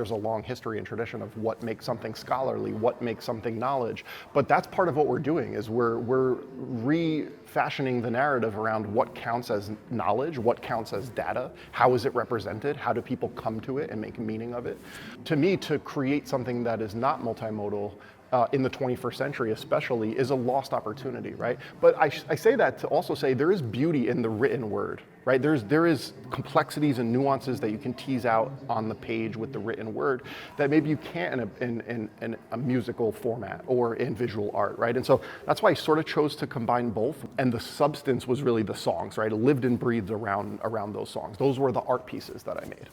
there's a long history and tradition of what makes something scholarly, what makes something knowledge. But that's part of what we're doing, is we're refashioning the narrative around what counts as knowledge, what counts as data, how is it represented, how do people come to it and make meaning of it. To me, to create something that is not multimodal in the 21st century especially is a lost opportunity, right? But I say that to also say there is beauty in the written word, right? There is complexities and nuances that you can tease out on the page with the written word that maybe you can't in a musical format or in visual art, right? And so that's why I sort of chose to combine both, and the substance was really the songs, right? It lived and breathed around those songs. Those were the art pieces that I made.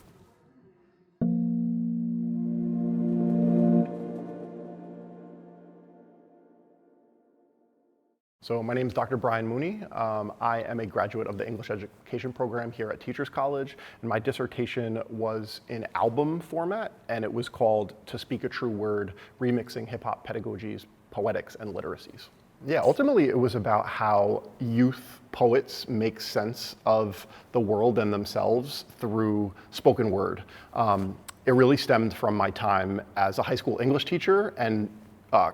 So my name is Dr. Brian Mooney. I am a graduate of the English education program here at Teachers College, and my dissertation was in album format, and it was called To Speak a True Word, Remixing Hip Hop Pedagogies, Poetics, and Literacies. Yeah, ultimately it was about how youth poets make sense of the world and themselves through spoken word. It really stemmed from my time as a high school English teacher and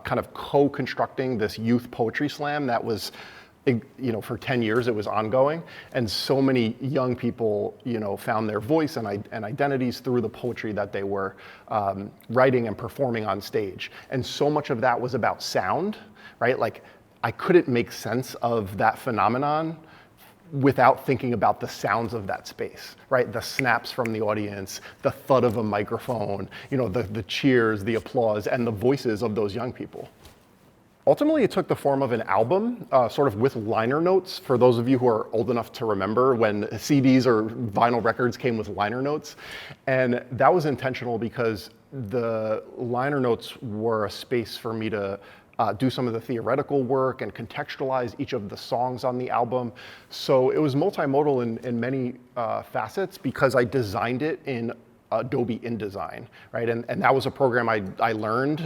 kind of co-constructing this youth poetry slam that was, for 10 years it was ongoing. And so many young people, found their voice and identities through the poetry that they were writing and performing on stage. And so much of that was about sound, right? Like, I couldn't make sense of that phenomenon without thinking about the sounds of that space, right? The snaps from the audience, the thud of a microphone, the cheers, the applause, and the voices of those young people. Ultimately, it took the form of an album, sort of with liner notes, for those of you who are old enough to remember when CDs or vinyl records came with liner notes. And that was intentional because the liner notes were a space for me to do some of the theoretical work and contextualize each of the songs on the album. So it was multimodal in many facets because I designed it in Adobe InDesign, right? And that was a program I learned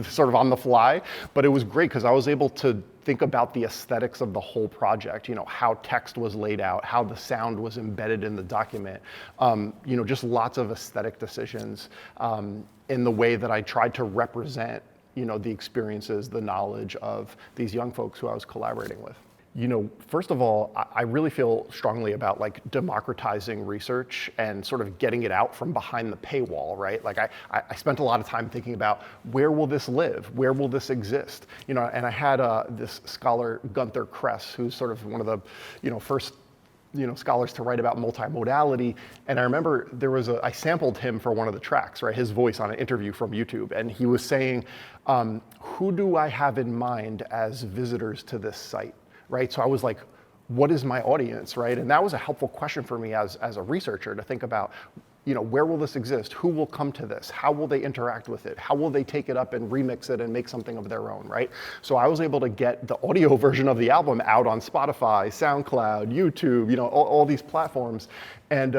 sort of on the fly, but it was great because I was able to think about the aesthetics of the whole project, how text was laid out, how the sound was embedded in the document, just lots of aesthetic decisions in the way that I tried to represent the experiences, the knowledge of these young folks who I was collaborating with. First of all, I really feel strongly about democratizing research and sort of getting it out from behind the paywall, right? Like I spent a lot of time thinking about where will this live? Where will this exist? And I had this scholar, Gunther Kress, who's sort of one of the, first scholars to write about multimodality. And I remember I sampled him for one of the tracks, right? His voice on an interview from YouTube. And he was saying, who do I have in mind as visitors to this site, right? So I was like, what is my audience, right? And that was a helpful question for me as a researcher to think about, where will this exist? Who will come to this? How will they interact with it? How will they take it up and remix it and make something of their own, right? So I was able to get the audio version of the album out on Spotify, SoundCloud, YouTube, all these platforms. And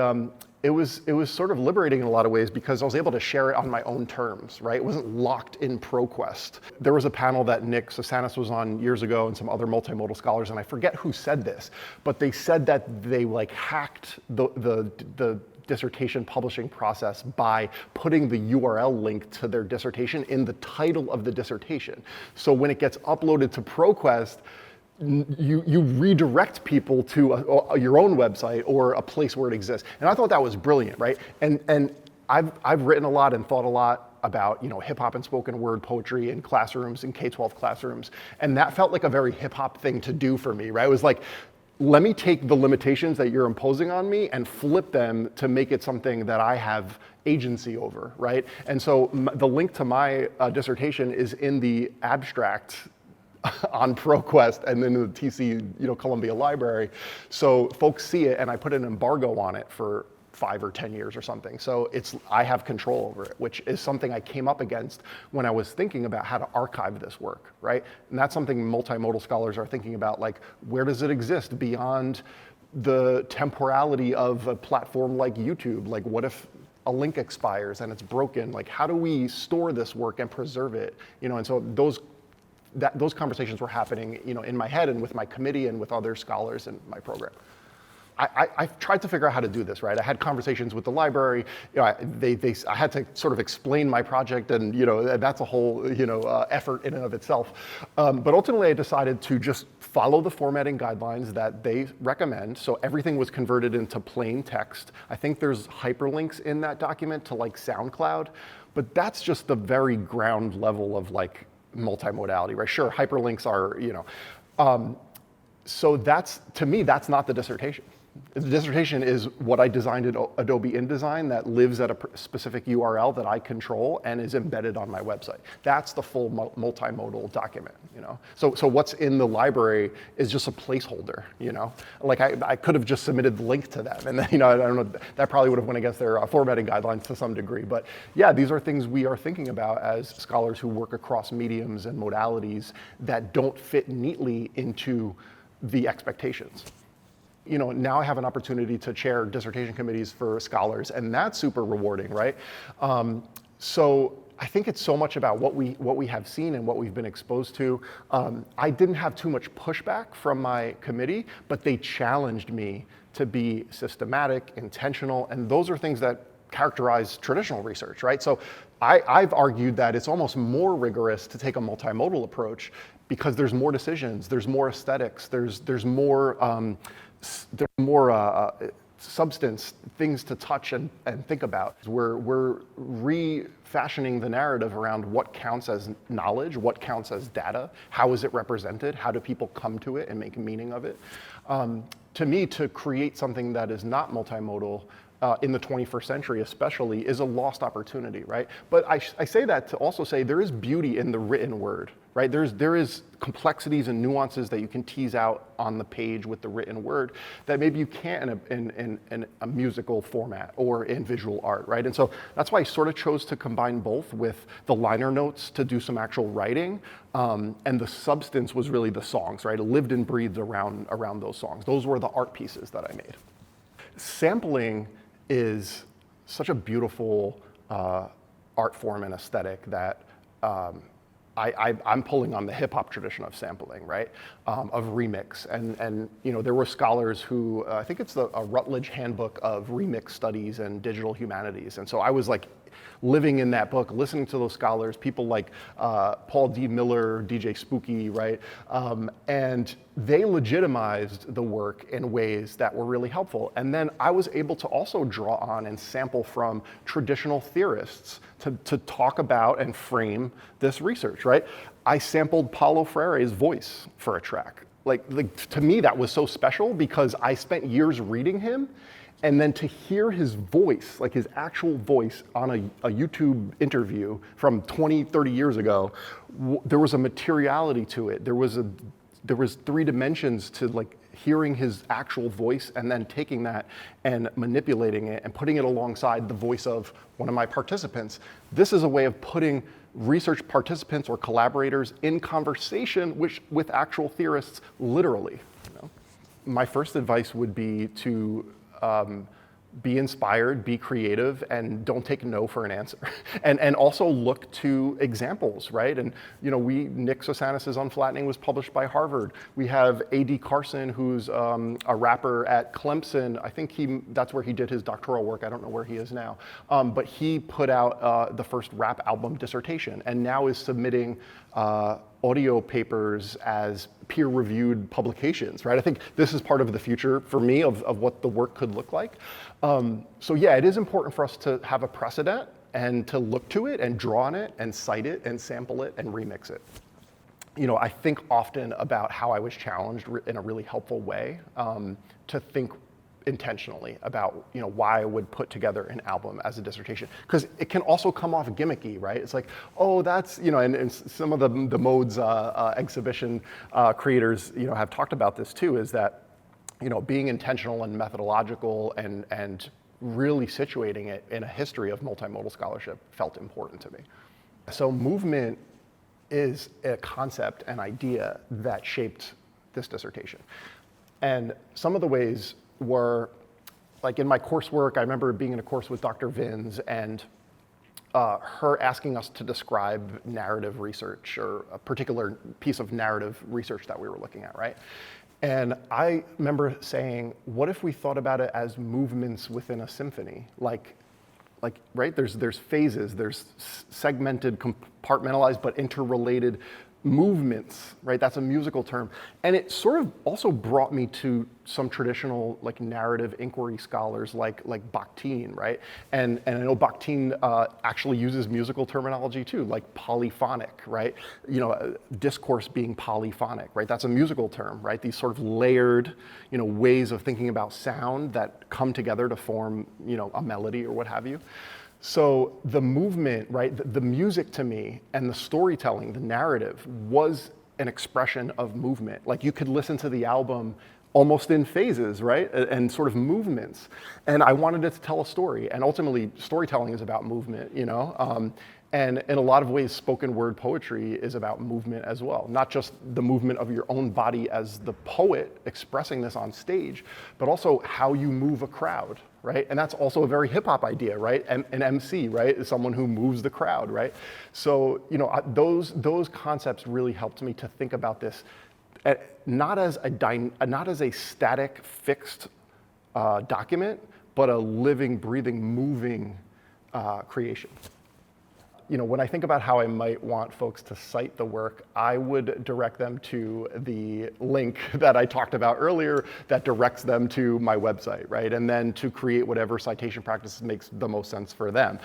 it was sort of liberating in a lot of ways because I was able to share it on my own terms, right? It wasn't locked in ProQuest. There was a panel that Nick Sosanis was on years ago and some other multimodal scholars, and I forget who said this, but they said that they hacked the dissertation publishing process by putting the URL link to their dissertation in the title of the dissertation. So when it gets uploaded to ProQuest, you redirect people to your own website or a place where it exists. And I thought that was brilliant, right? And I've written a lot and thought a lot about hip hop and spoken word poetry in classrooms, in K-12 classrooms. And that felt like a very hip hop thing to do for me, right? It was like, let me take the limitations that you're imposing on me and flip them to make it something that I have agency over, right? And so the link to my dissertation is in the abstract on ProQuest and then the TC Columbia Library. So folks see it, and I put an embargo on it for 5 or 10 years or something. So I have control over it, which is something I came up against when I was thinking about how to archive this work, right? And that's something multimodal scholars are thinking about, where does it exist beyond the temporality of a platform like YouTube? What if a link expires and it's broken? How do we store this work and preserve it? And so those conversations were happening, in my head and with my committee and with other scholars in my program. I've tried to figure out how to do this, right? I had conversations with the library. You know, I had to sort of explain my project, and that's a whole effort in and of itself. But ultimately, I decided to just follow the formatting guidelines that they recommend. So everything was converted into plain text. I think there's hyperlinks in that document to like SoundCloud, but that's just the very ground level of like multimodality, right? Sure, hyperlinks are, so that's, to me, that's not the dissertation. The dissertation is what I designed in Adobe InDesign that lives at a specific URL that I control and is embedded on my website. That's the full multimodal document, So what's in the library is just a placeholder, Like I could have just submitted the link to them, and then, I don't know, that probably would have went against their formatting guidelines to some degree. But yeah, these are things we are thinking about as scholars who work across mediums and modalities that don't fit neatly into the expectations. Now I have an opportunity to chair dissertation committees for scholars, and that's super rewarding, right? So I think it's so much about what we have seen and what we've been exposed to. I didn't have too much pushback from my committee, but they challenged me to be systematic, intentional, and those are things that characterize traditional research, right? So I've argued that it's almost more rigorous to take a multimodal approach because there's more decisions, there's more aesthetics, there's more substance, things to touch and think about. We're refashioning the narrative around what counts as knowledge, what counts as data, how is it represented, how do people come to it and make meaning of it. To me, to create something that is not multimodal in the 21st century especially is a lost opportunity, right? But I say that to also say there is beauty in the written word, right? There is complexities and nuances that you can tease out on the page with the written word that maybe you can't in a musical format or in visual art, right? And so that's why I sort of chose to combine both with the liner notes to do some actual writing, and the substance was really the songs, right? It lived and breathed around those songs. Those were the art pieces that I made. Sampling is such a beautiful art form and aesthetic that I'm pulling on the hip hop tradition of sampling, right? Of remix, and there were scholars who I think it's a Rutledge Handbook of Remix Studies and Digital Humanities, and so I was like living in that book, listening to those scholars, people like Paul D. Miller, DJ Spooky, right? And they legitimized the work in ways that were really helpful. And then I was able to also draw on and sample from traditional theorists to talk about and frame this research, right? I sampled Paulo Freire's voice for a track. Like to me, that was so special because I spent years reading him, and then to hear his voice, like his actual voice on a YouTube interview from 20, 30 years ago, there was a materiality to it. There was 3 dimensions to like hearing his actual voice and then taking that and manipulating it and putting it alongside the voice of one of my participants. This is a way of putting research participants or collaborators in conversation with actual theorists literally. My first advice would be to be inspired, be creative, and don't take no for an answer. and also look to examples, right? And Nick Sosanis' Unflattening was published by Harvard. We have A.D. Carson, who's a rapper at Clemson. I think that's where he did his doctoral work. I don't know where he is now. But he put out the first rap album, Dissertation, and now is submitting audio papers as peer-reviewed publications, right? I think this is part of the future for me of what the work could look like. So yeah, it is important for us to have a precedent and to look to it and draw on it and cite it and sample it and remix it. I think often about how I was challenged in a really helpful way to think intentionally about why I would put together an album as a dissertation, because it can also come off gimmicky, right? It's like, oh, that's and some of the modes exhibition creators have talked about this too, is that being intentional and methodological and really situating it in a history of multimodal scholarship felt important to me. So movement is a concept, an idea that shaped this dissertation, and some of the ways were, like in my coursework, I remember being in a course with Dr. Vins and her asking us to describe narrative research or a particular piece of narrative research that we were looking at, right? And I remember saying, what if we thought about it as movements within a symphony? Like, right, there's phases, there's segmented, compartmentalized, but interrelated movements, right? That's a musical term. And it sort of also brought me to some traditional like narrative inquiry scholars like Bakhtin, right? And I know Bakhtin actually uses musical terminology too, like polyphonic, right? You know, discourse being polyphonic, right? That's a musical term, right? These sort of layered, you know, ways of thinking about sound that come together to form, you know, a melody or what have you. So the movement, right, the music to me and the storytelling, the narrative was an expression of movement. Like you could listen to the album almost in phases, right, and sort of movements. And I wanted it to tell a story. And ultimately, storytelling is about movement, you know. And in a lot of ways, spoken word poetry is about movement as well. Not just the movement of your own body as the poet expressing this on stage, but also how you move a crowd, right? And that's also a very hip hop idea, right? An MC, right, is someone who moves the crowd, right? So, you know, those concepts really helped me to think about this not as a static, fixed document, but a living, breathing, moving creation. You know, when I think about how I might want folks to cite the work, I would direct them to the link that I talked about earlier that directs them to my website, right? And then to create whatever citation practice makes the most sense for them.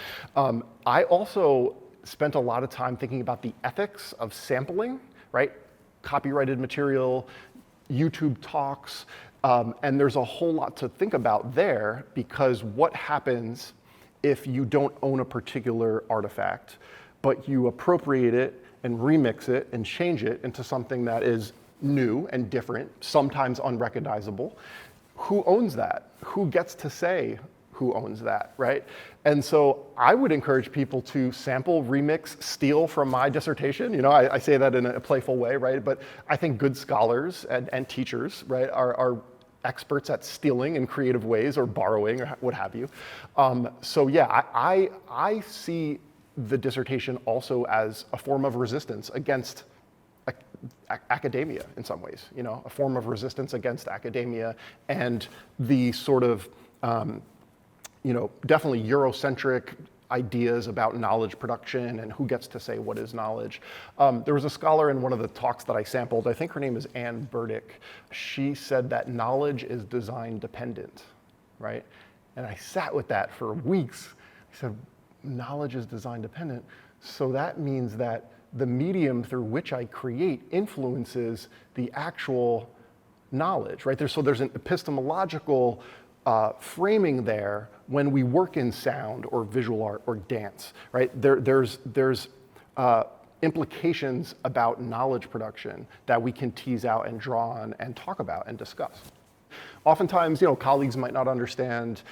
I also spent a lot of time thinking about the ethics of sampling, right? Copyrighted material, YouTube talks, and there's a whole lot to think about there, because what happens if you don't own a particular artifact, but you appropriate it and remix it and change it into something that is new and different, sometimes unrecognizable? Who owns that? Who gets to say who owns that, right? And so I would encourage people to sample, remix, steal from my dissertation. You know, I say that in a playful way, right? But I think good scholars and teachers, right, are experts at stealing in creative ways or borrowing or what have you. So yeah, I see the dissertation also as a form of resistance against academia in some ways, you know, a form of resistance against academia and the sort of, you know, definitely Eurocentric ideas about knowledge production and who gets to say what is knowledge. There was a scholar in one of the talks that I sampled, I think her name is Anne Burdick. She said that knowledge is design dependent, right? And I sat with that for weeks. I said, knowledge is design dependent. So that means that the medium through which I create influences the actual knowledge, right? So there's an epistemological framing there when we work in sound or visual art or dance, right? There's implications about knowledge production that we can tease out and draw on and talk about and discuss. Oftentimes, you know, colleagues might not understand,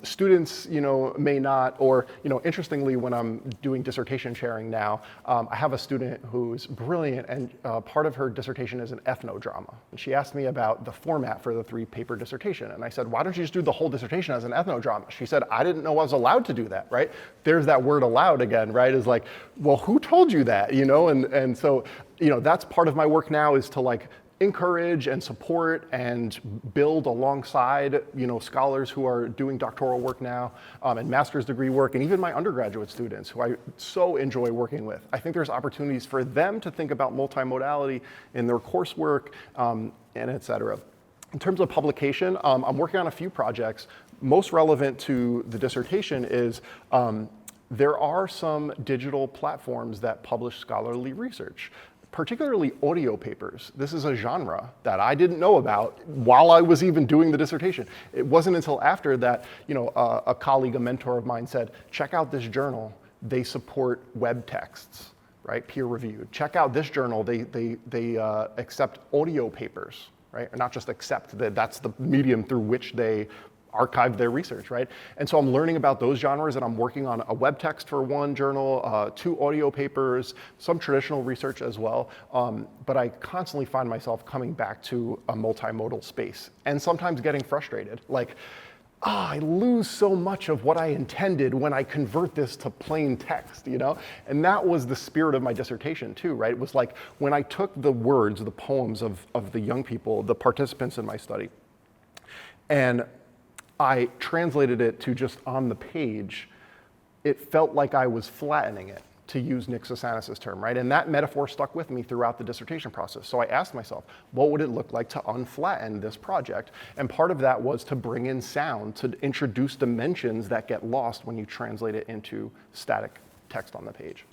students, you know, may not, or, you know, interestingly, when I'm doing dissertation sharing now, I have a student who's brilliant, and part of her dissertation is an ethnodrama. And she asked me about the format for the 3-paper dissertation, and I said, why don't you just do the whole dissertation as an ethnodrama? She said, I didn't know I was allowed to do that, right? There's that word allowed again, right? Is like, well, who told you that, you know? And so, you know, that's part of my work now, is to like encourage and support and build alongside, you know, scholars who are doing doctoral work now and master's degree work, and even my undergraduate students who I so enjoy working with. I think there's opportunities for them to think about multimodality in their coursework and et cetera. In terms of publication, I'm working on a few projects. Most relevant to the dissertation is there are some digital platforms that publish scholarly research, particularly audio papers. This is a genre that I didn't know about while I was even doing the dissertation. It wasn't until after that, you know, a colleague, a mentor of mine said, check out this journal. They support web texts, right? Peer reviewed. Check out this journal. They accept audio papers, right? Or not just accept, that's the medium through which they archive their research, right? And so I'm learning about those genres, and I'm working on a web text for one journal, 2 audio papers, some traditional research as well. But I constantly find myself coming back to a multimodal space and sometimes getting frustrated. Like, I lose so much of what I intended when I convert this to plain text, you know? And that was the spirit of my dissertation too, right? It was like when I took the words, the poems of the young people, the participants in my study, and I translated it to just on the page, it felt like I was flattening it, to use Nick Sasanis' term, right? And that metaphor stuck with me throughout the dissertation process. So I asked myself, what would it look like to unflatten this project? And part of that was to bring in sound, to introduce dimensions that get lost when you translate it into static text on the page.